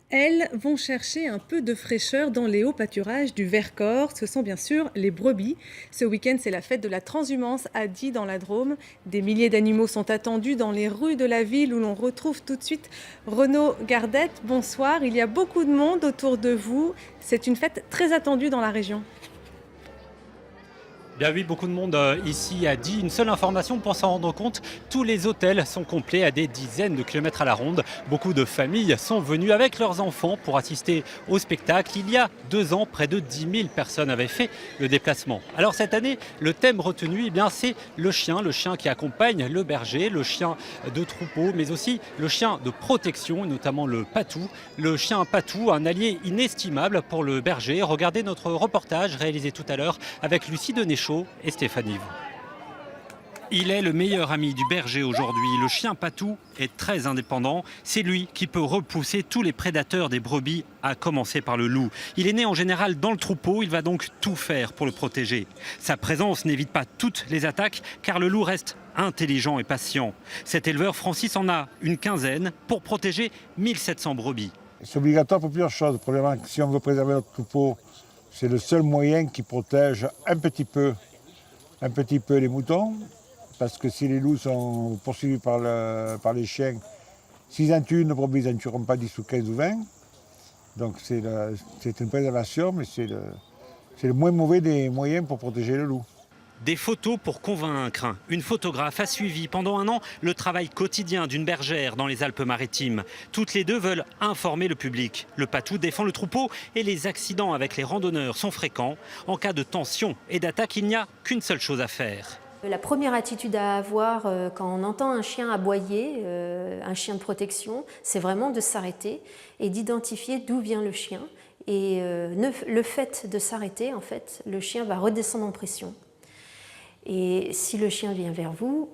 Elles vont chercher un peu de fraîcheur dans les hauts pâturages du Vercors. Ce sont bien sûr les brebis. Ce week-end, c'est la fête de la transhumance à Die dans la Drôme. Des milliers d'animaux sont attendus dans les rues de la ville où l'on retrouve tout de suite Renaud Gardette. Bonsoir, il y a beaucoup de monde autour de vous. C'est une fête très attendue dans la région. Bien oui, beaucoup de monde ici a dit une seule information pour s'en rendre compte. Tous les hôtels sont complets à des dizaines de kilomètres à la ronde. Beaucoup de familles sont venues avec leurs enfants pour assister au spectacle. Il y a 2 ans, près de 10 000 personnes avaient fait le déplacement. Alors cette année, le thème retenu, c'est le chien qui accompagne le berger, le chien de troupeau, mais aussi le chien de protection, notamment le patou. Le chien patou, un allié inestimable pour le berger. Regardez notre reportage réalisé tout à l'heure avec Lucie Denéchaud et Stéphanie Vou. Il est le meilleur ami du berger aujourd'hui. Le chien patou est très indépendant. C'est lui qui peut repousser tous les prédateurs des brebis, à commencer par le loup. Il est né en général dans le troupeau, il va donc tout faire pour le protéger. Sa présence n'évite pas toutes les attaques car le loup reste intelligent et patient. Cet éleveur Francis en a une quinzaine pour protéger 1700 brebis. C'est obligatoire pour plusieurs choses. Premièrement, si on veut préserver notre troupeau, c'est le seul moyen qui protège un petit peu les moutons. Parce que si les loups sont poursuivis par les chiens, s'ils en tuent une brebis, ils n'en tueront pas 10 ou 15 ou 20. Donc c'est une préservation, mais c'est le moins mauvais des moyens pour protéger le loup. Des photos pour convaincre. Une photographe a suivi pendant 1 an le travail quotidien d'une bergère dans les Alpes-Maritimes. Toutes les deux veulent informer le public. Le patou défend le troupeau et les accidents avec les randonneurs sont fréquents. En cas de tension et d'attaque, il n'y a qu'une seule chose à faire. La première attitude à avoir quand on entend un chien aboyer, un chien de protection, c'est vraiment de s'arrêter et d'identifier d'où vient le chien. Et le fait de s'arrêter, en fait, le chien va redescendre en pression. Et si le chien vient vers vous,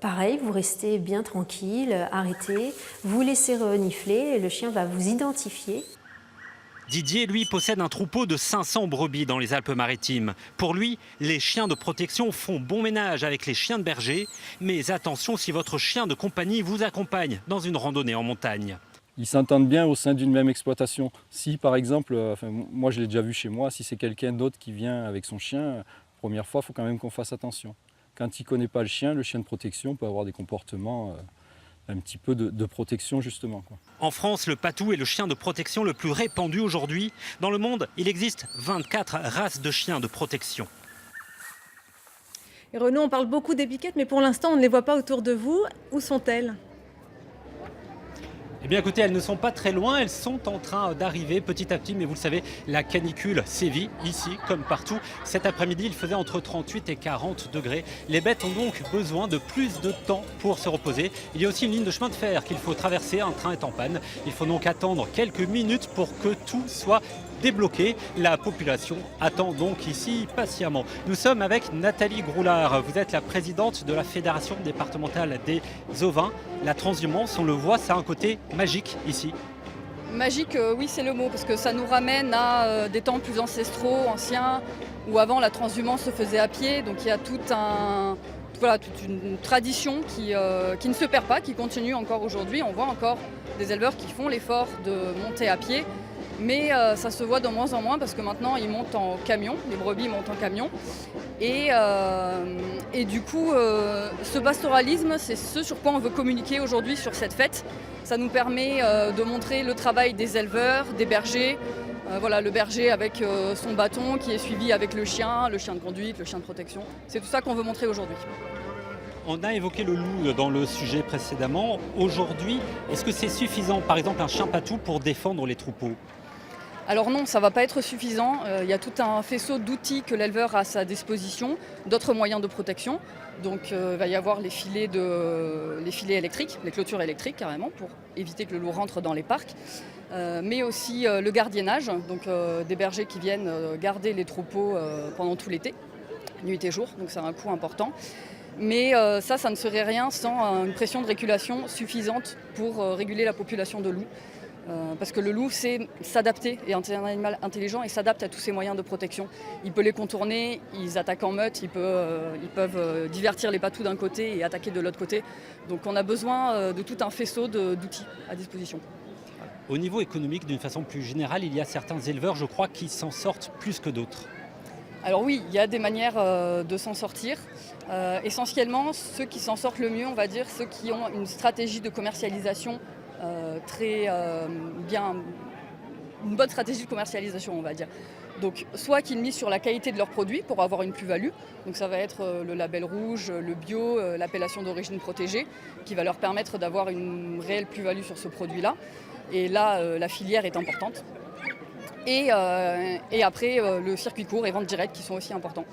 pareil, vous restez bien tranquille, arrêté, vous laissez renifler et le chien va vous identifier. Didier, lui, possède un troupeau de 500 brebis dans les Alpes-Maritimes. Pour lui, les chiens de protection font bon ménage avec les chiens de berger. Mais attention si votre chien de compagnie vous accompagne dans une randonnée en montagne. Ils s'entendent bien au sein d'une même exploitation. Si par exemple, moi je l'ai déjà vu chez moi, si c'est quelqu'un d'autre qui vient avec son chien, première fois, il faut quand même qu'on fasse attention. Quand il ne connaît pas le chien de protection peut avoir des comportements un petit peu de protection justement. En France, le patou est le chien de protection le plus répandu aujourd'hui. Dans le monde, il existe 24 races de chiens de protection. Et Renaud, on parle beaucoup des piquettes, mais pour l'instant, on ne les voit pas autour de vous. Où sont-elles ? Eh bien écoutez, elles ne sont pas très loin, elles sont en train d'arriver petit à petit, mais vous le savez, la canicule sévit ici comme partout. Cet après-midi, il faisait entre 38 et 40 degrés. Les bêtes ont donc besoin de plus de temps pour se reposer. Il y a aussi une ligne de chemin de fer qu'il faut traverser, un train est en panne. Il faut donc attendre quelques minutes pour que tout soit débloqué. La population attend donc ici patiemment. Nous sommes avec Nathalie Groulard. Vous êtes la présidente de la Fédération départementale des ovins. La transhumance, on le voit, ça a un côté magique ici. Magique, oui, c'est le mot, parce que ça nous ramène à des temps plus ancestraux, anciens, où avant la transhumance se faisait à pied. Donc il y a toute une tradition qui ne se perd pas, qui continue encore aujourd'hui. On voit encore des éleveurs qui font l'effort de monter à pied. Mais ça se voit de moins en moins parce que maintenant ils montent en camion, les brebis montent en camion. Et du coup, ce pastoralisme, c'est ce sur quoi on veut communiquer aujourd'hui sur cette fête. Ça nous permet de montrer le travail des éleveurs, des bergers. Le berger avec son bâton qui est suivi avec le chien de conduite, le chien de protection. C'est tout ça qu'on veut montrer aujourd'hui. On a évoqué le loup dans le sujet précédemment. Aujourd'hui, est-ce que c'est suffisant, par exemple, un chien patou pour défendre les troupeaux ? Alors non, ça ne va pas être suffisant. Il y a tout un faisceau d'outils que l'éleveur a à sa disposition, d'autres moyens de protection. Donc il va y avoir les filets électriques, les clôtures électriques carrément, pour éviter que le loup rentre dans les parcs. Mais aussi le gardiennage, donc des bergers qui viennent garder les troupeaux pendant tout l'été, nuit et jour, donc c'est un coût important. Mais ça ne serait rien sans une pression de régulation suffisante pour réguler la population de loups. Parce que le loup sait s'adapter, et c'est un animal intelligent et s'adapte à tous ses moyens de protection. Il peut les contourner, ils attaquent en meute, ils peuvent divertir les patous d'un côté et attaquer de l'autre côté. Donc on a besoin de tout un faisceau d'outils à disposition. Au niveau économique, d'une façon plus générale, il y a certains éleveurs, je crois, qui s'en sortent plus que d'autres. Alors oui, il y a des manières de s'en sortir. Essentiellement, ceux qui s'en sortent le mieux, on va dire, ceux qui ont une stratégie de commercialisation très bien, une bonne stratégie de commercialisation, on va dire. Donc, soit qu'ils misent sur la qualité de leurs produits pour avoir une plus-value. Donc, ça va être le label rouge, le bio, l'appellation d'origine protégée, qui va leur permettre d'avoir une réelle plus-value sur ce produit-là. Et là, la filière est importante. Et après, le circuit court et vente directe qui sont aussi importants.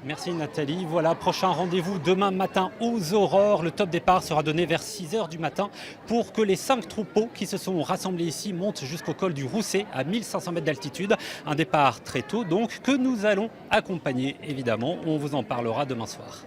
Merci Nathalie. Voilà, prochain rendez-vous demain matin aux aurores. Le top départ sera donné vers 6h du matin pour que les 5 troupeaux qui se sont rassemblés ici montent jusqu'au col du Rousset à 1500 mètres d'altitude. Un départ très tôt donc que nous allons accompagner évidemment. On vous en parlera demain soir.